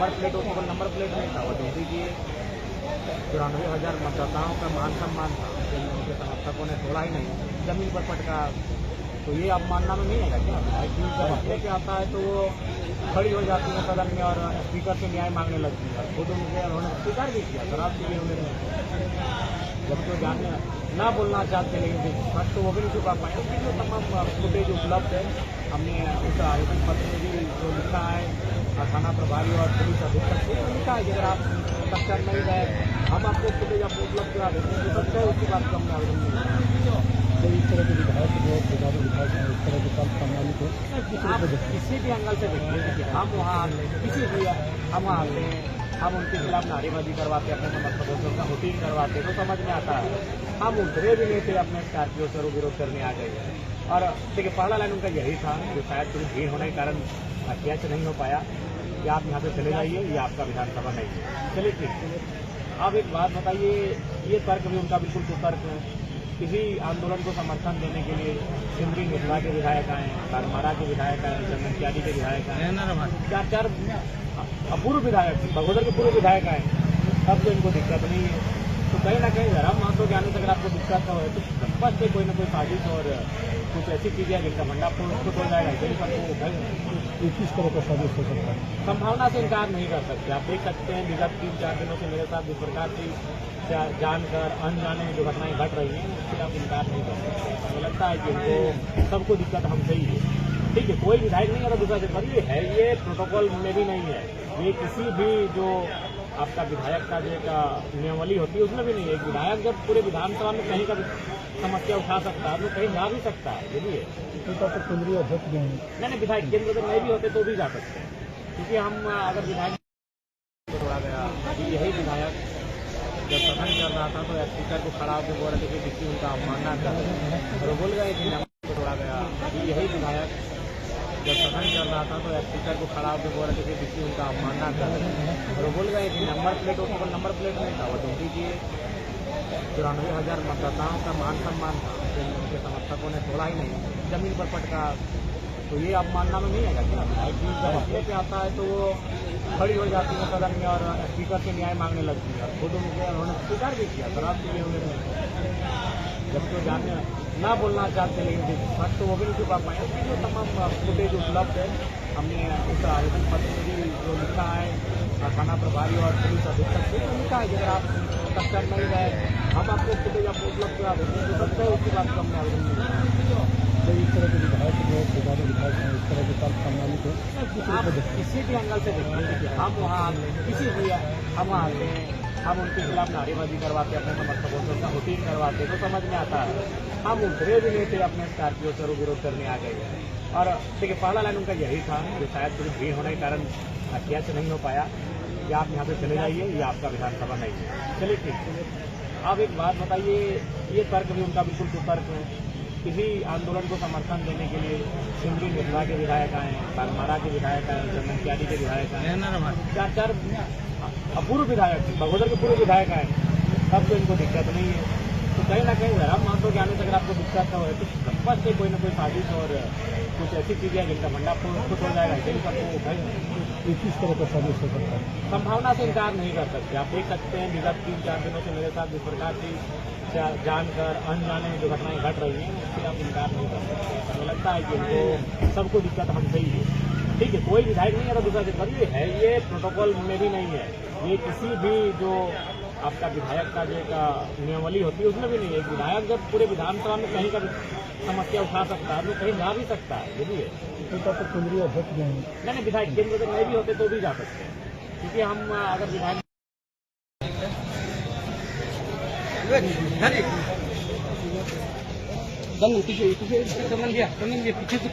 Number plate और number plate नहीं था, वो ड्यूटी किए। 94,000 मतदाताओं का मान सम्मान था, उनके समर्थकों ने छोड़ा ही नहीं, जमीन पर पटका। तो ये अवमानना में नहीं है क्या? टीम जब लेके आता है तो वो खड़ी हो जाती है सदन में और स्पीकर से न्याय मांगने लगती है। खुद उन्होंने स्वीकार भी किया, शराब पी उन्होंने, जब तो जाने ना बोलना चाहते लेकिन सच तो वो भी नहीं छुपा पाए। उसकी जो तमाम फुटेज उपलब्ध है, हमने उस आवेदन पत्र में भी जो लिखा है थाना प्रभारी और पुलिस अधीक्षक से लिखा है कि अगर आप सच्चा नहीं रहे हम आपको फुटेज आपको उपलब्ध करा देते हैं, सच्चा है उसकी बात कम आवेदन नहीं। तो इस तरह के विधायक जो विधायक इस तरह के सब सम्मानित हो, किसी भी एंगल से देखिए, हम वहाँ किसी भी हम वहाँ आते हैं, हम उनके खिलाफ नारेबाजी करवाते, अपने समर्थकों का वोटिंग करवाते तो समझ में आता है। हम उतरे भी नहीं थे, अपने स्कॉर्पियो से विरोध करने आ गए। और देखिए पहला लाइन उनका यही था, जो शायद थोड़ी भीड़ होने के कारण कैच नहीं हो पाया कि आप यहाँ से चले जाइए, ये आपका विधानसभा नहीं है। चलिए ठीक। अब एक बात बताइए, ये तर्क भी उनका बिल्कुल कुतर्क है। किसी आंदोलन को समर्थन देने के लिए सिमरी मिथिला के विधायक आए, कारमारा के विधायक आए, चंदनकियारी के विधायक आए, चार अपूर्व विधायक, बगोदर के पूर्व विधायक आए, तब तो इनको दिक्कत नहीं है। तो कहीं ना कहीं धर्म महत्व के आने तक आपको दिक्कत हो तो बस से कोई ना कोई साजिश और कुछ ऐसी चीजें जिनका भंडाफोड़ खुद हो जाएगा, इसी सबको किस तरह का साजिश हो सकता है, संभावना से इनकार नहीं कर सकते। आप देख सकते हैं विगत 3-4 दिनों से मेरे साथ जिस प्रकार की जानकर अनजाने में जो घटनाएं घट रही हैं उससे आप इनकार नहीं कर सकते। मुझे लगता है कि इनको सबको दिक्कत हमसे ही है। ठीक है, कोई विधायक नहीं है दूसरा से ये है, ये प्रोटोकॉल में भी नहीं है, ये किसी भी जो आपका विधायक का जो नियमावली होती है उसमें भी नहीं है। एक विधायक जब पूरे विधानसभा में कहीं का समस्या उठा सकता है तो कहीं जा भी सकता है, ये भी है। तो केंद्रीय अध्यक्ष भी हैं, नहीं विधायक केंद्र अगर नहीं भी होते तो भी जा सकते हैं, क्योंकि हम अगर विधायक छोड़ा गया, यही विधायक जब सदन चल रहा था तो स्पीकर को खड़ा होकर बोल रहे थे कि किसी उनका अवमानना कर, और बोल गए कि नंबर छोड़ा गया। यही विधायक जब सदन चल रहा था तो स्पीकर को खड़ा होकर बोल रहे थे कि किसी उनका अवमानना कर, और बोल गए कि नंबर प्लेट और नंबर प्लेट नहीं था, वो ड्यूटी किए। 94,000 मतदाताओं का मान सम्मान था, उनके समर्थकों ने छोड़ा ही नहीं, जमीन पर पटका। तो ये अवमानना में नहीं है क्या? विधायक टीम जब लेके आता है तो वो खड़ी हो जाती है सदन में और स्पीकर से न्याय मांगने लगती है। खुद उन्होंने स्वीकार भी किया, शराब पी उन्होंने, जब तो जाने ना बोलना चाहते लेकिन सच तो वो भी नहीं छुपा पाए। उसकी जो तमाम फुटेज उपलब्ध है, हमने उस आवेदन पत्र में भी जो लिखा है थाना प्रभारी और पुलिस अधीक्षक से लिखा है कि अगर आप सच्चा नहीं रहे हम आपको फुटेज आपको उपलब्ध करा देते हैं, तो सच्चा है उसकी बात कम आवेदन नहीं। तो इस तरह के विधायक जो विधायक इस तरह के सब सम्मानित हो, आप किसी भी एंगल से देखिए, हम वहाँ किसी भी हम वहाँ आते हैं, हम उनके खिलाफ नारेबाजी करवाते, अपने समर्थकों का वोटिंग करवाते तो समझ में आता है। हम उतरे भी नहीं थे, अपने स्कॉर्पियो से विरोध करने आ गए। और देखिए पहला लाइन उनका यही था, जो शायद थोड़ी भीड़ होने के कारण कैच नहीं हो पाया कि आप यहाँ से चले जाइए, ये आपका विधानसभा नहीं है। चलिए ठीक। अब एक बात बताइए, ये तर्क भी उनका बिल्कुल कुतर्क है। किसी आंदोलन को समर्थन देने के लिए सिमरी मिथिला के विधायक आए, कारमारा के विधायक आए, चंदनकियारी के विधायक आए, चार अपूर्व विधायक, बगोदर के पूर्व विधायक आए, तब तो इनको दिक्कत नहीं है। तो कहीं ना कहीं धर्म महत्व के आने तक आपको दिक्कत हो तो बस से कोई ना कोई साजिश और कुछ ऐसी चीजें जिनका भंडाफोड़ खुद हो जाएगा, इसी सबको किस तरह का साजिश हो सकता है, संभावना से इनकार नहीं कर सकते। आप देख सकते हैं विगत 3-4 दिनों से मेरे साथ जिस प्रकार की जानकर अनजाने में जो घटनाएं घट रही हैं उससे आप इनकार नहीं कर सकते। मुझे लगता है कि इनको सबको दिक्कत हमसे ही है। ठीक है, कोई विधायक नहीं है दूसरा से ये है, ये प्रोटोकॉल में भी नहीं है, ये किसी भी जो आपका विधायक का जो नियमावली होती है उसमें भी नहीं है। एक विधायक जब पूरे विधानसभा में कहीं का समस्या उठा सकता है तो कहीं जा भी सकता है, ये भी है। तो केंद्रीय अध्यक्ष भी हैं, नहीं विधायक केंद्र अगर नहीं भी होते तो भी जा सकते हैं, क्योंकि हम अगर विधायक पीछे से